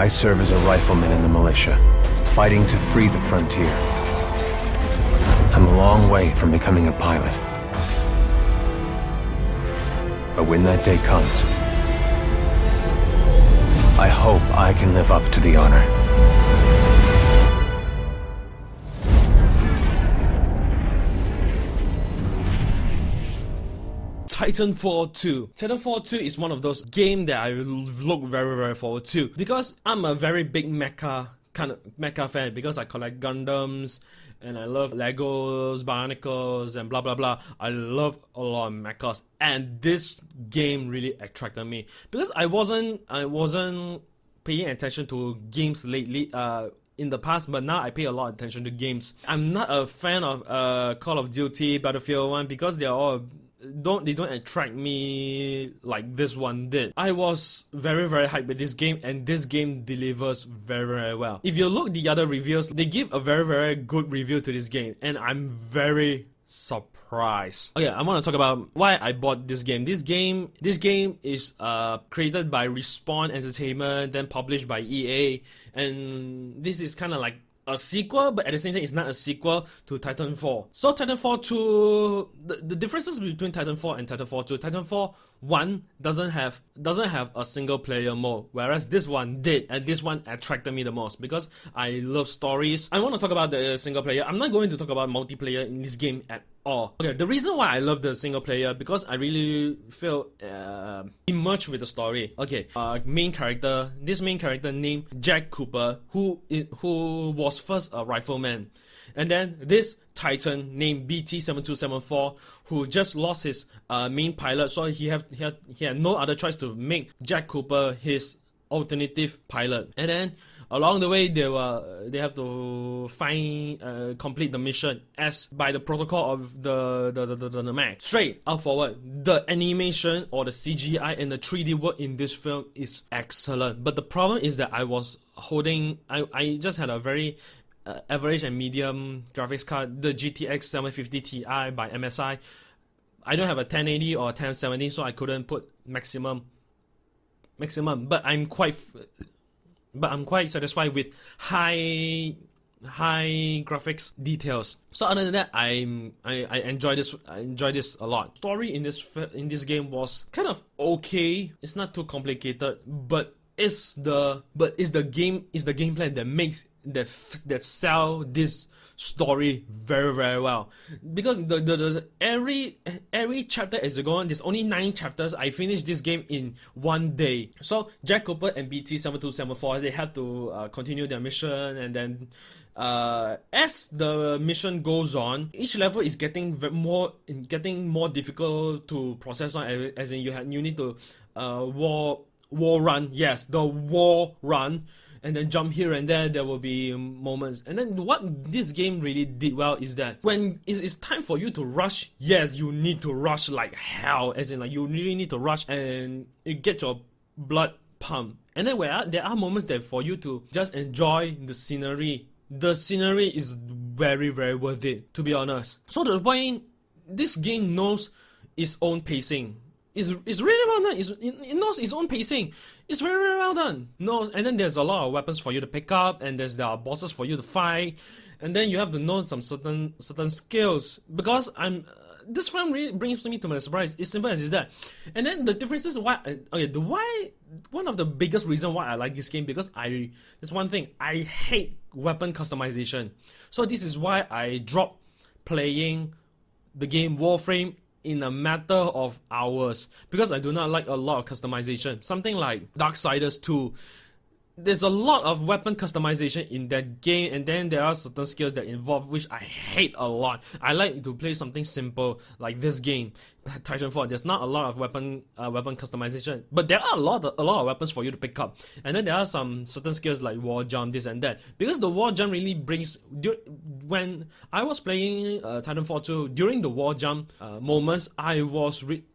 I serve as a rifleman in the militia, fighting to free the frontier. I'm a long way from becoming a pilot. But when that day comes, I hope I can live up to the honor. Titanfall 2. Titanfall 2 is one of those games that I look very forward to, because I'm a very big mecha fan, because I collect Gundams and I love Legos, Bionicles, and blah blah blah. I love a lot of mechas, and this game really attracted me because I wasn't paying attention to games lately in the past, but now I pay a lot of attention to games. I'm not a fan of Call of Duty, Battlefield 1, because they don't attract me like this one did. I was very hyped with this game, and this game delivers very well. If you look the other reviews, they give a very good review to this game, and I'm very surprised. Okay, I want to talk about why I bought this game. This game is created by Respawn Entertainment, then published by EA, and this is kind of like a sequel, but at the same time it's not a sequel to Titanfall. So Titanfall 2, the differences between Titanfall and Titanfall 2, Titanfall 1 doesn't have a single player mode, whereas this one did, and this one attracted me the most because I love stories. I want to talk about the single player. I'm not going to talk about multiplayer in this game at all. Okay, the reason why I love the single player, because I really feel immersed with the story. Okay, this main character named Jack Cooper, who was first a rifleman, and then this Titan named BT-7274, who just lost his main pilot, so he had no other choice to make Jack Cooper his alternative pilot. And then along the way, they have to complete the mission as by the protocol of the Mac. Straight up forward, the animation or the CGI and the 3D work in this film is excellent. But the problem is that I just had a very average and medium graphics card, the GTX 750 Ti by MSI. I don't have a 1080 or 1070, so I couldn't put maximum. But I'm quite satisfied with high graphics details. So other than that, I enjoy this. I enjoy this a lot. Story in this game was kind of okay. It's not too complicated, but it's the gameplay that makes that sell this story very well, because the every chapter as you go on, there's only 9 chapters. I finished this game in one day. So Jack Cooper and BT-7274, they have to continue their mission, and then as the mission goes on, each level is getting more difficult to process on, as in you need to wall run. Yes, the wall run. And then jump here and there. There will be moments. And then what this game really did well is that when it's time for you to rush, yes, you need to rush like hell. As in, like, you really need to rush and you get your blood pumped. And then there are moments that for you to just enjoy the scenery. The scenery is very worth it, to be honest. So the point, this game knows its own pacing. It's really well done. It knows its own pacing. It's very well done. And then there's a lot of weapons for you to pick up, and there are bosses for you to fight, and then you have to know some certain skills. Because this film really brings me to my surprise. It's simple as is that. And then the difference is one of the biggest reasons why I like this game, because there's one thing, I hate weapon customization. So this is why I dropped playing the game Warframe in a matter of hours, because I do not like a lot of customization. Something like Darksiders 2, there's a lot of weapon customization in that game, and then there are certain skills that involve, which I hate a lot. I like to play something simple like this game, Titanfall. There's not a lot of weapon customization, but there are a lot of weapons for you to pick up. And then there are some certain skills like wall jump, this and that. Because the wall jump really brings, when I was playing Titanfall 2, during the wall jump moments,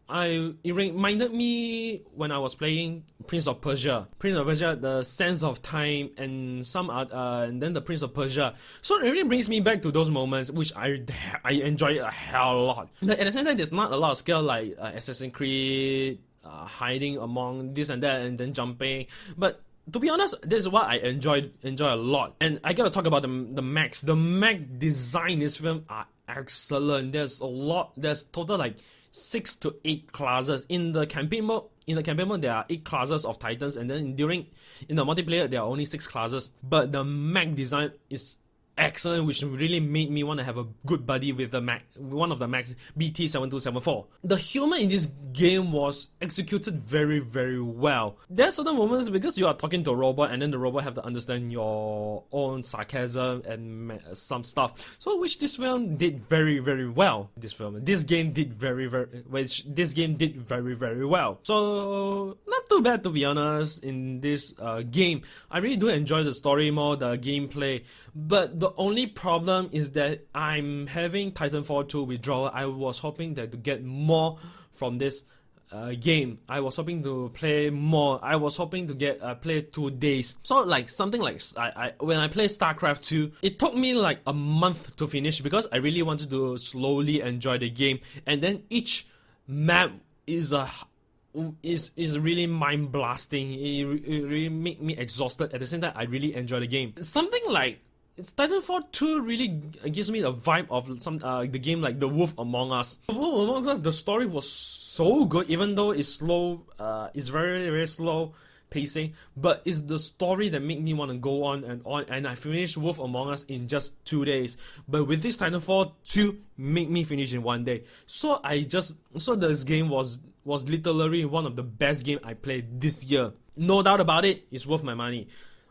it reminded me when I was playing Prince of Persia, the sense of time, and and then the Prince of Persia. So it really brings me back to those moments, which I enjoy a hell lot. But at the same time, there's not a lot of skill like Assassin's Creed, hiding among this and that, and then jumping. But to be honest, this is what I enjoy a lot. And I gotta talk about the mechs. The mech design in this film are excellent. There's total like 6 to 8 classes in the campaign mode. In the campaign mode, there are 8 classes of Titans, and then in the multiplayer, there are only 6 classes. But the mech design is excellent, which really made me want to have a good buddy with one of the mechs, BT-7274. The humor in this game was executed very, very well. There are certain moments because you are talking to a robot, and then the robot have to understand your own sarcasm and some stuff. So, which this film did very, very well. This game did very, very well. So, not too bad to be honest. In this game, I really do enjoy the story mode, the gameplay, but the only problem is that I'm having Titanfall 2 withdrawal. I was hoping that to get more from this game. I was hoping to play more. I was hoping to get play 2 days. So like something like when I played StarCraft 2, it took me like a month to finish because I really wanted to slowly enjoy the game. And then each map is really mind blasting. It really make me exhausted. At the same time, I really enjoy the game. Something like Titanfall 2 really gives me the vibe of the game like The Wolf Among Us. The Wolf Among Us, the story was so good, even though it's slow. It's very, very slow pacing, but it's the story that made me want to go on, and I finished Wolf Among Us in just 2 days. But with this Titanfall 2, made me finish in 1 day. So this game was literally one of the best games I played this year. No doubt about it, it's worth my money.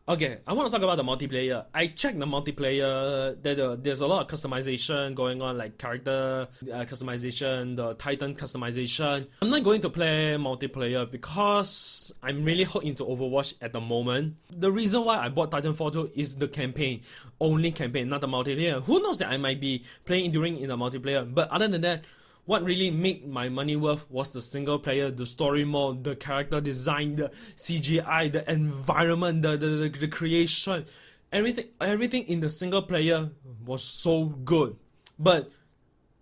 Okay, I want to talk about the multiplayer. I checked the multiplayer, there's a lot of customization going on, like character customization, the Titan customization. I'm not going to play multiplayer because I'm really hooked into Overwatch at the moment. The reason why I bought Titanfall 2 is the campaign. Only campaign, not the multiplayer. Who knows that I might be playing in the multiplayer, but other than that, what really made my money worth was the single player, the story mode, the character design, the CGI, the environment, the creation. Everything in the single player was so good. But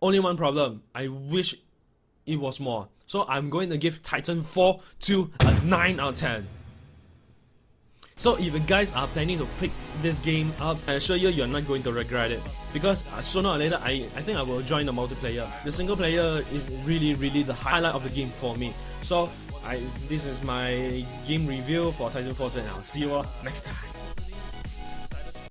only one problem. I wish it was more. So I'm going to give Titanfall 2 a 9 out of 10. So if you guys are planning to pick this game up, I assure you you're not going to regret it. Because sooner or later, I think I will join the multiplayer. The single player is really, really the highlight of the game for me. So this is my game review for Titanfall 2, and I'll see you all next time.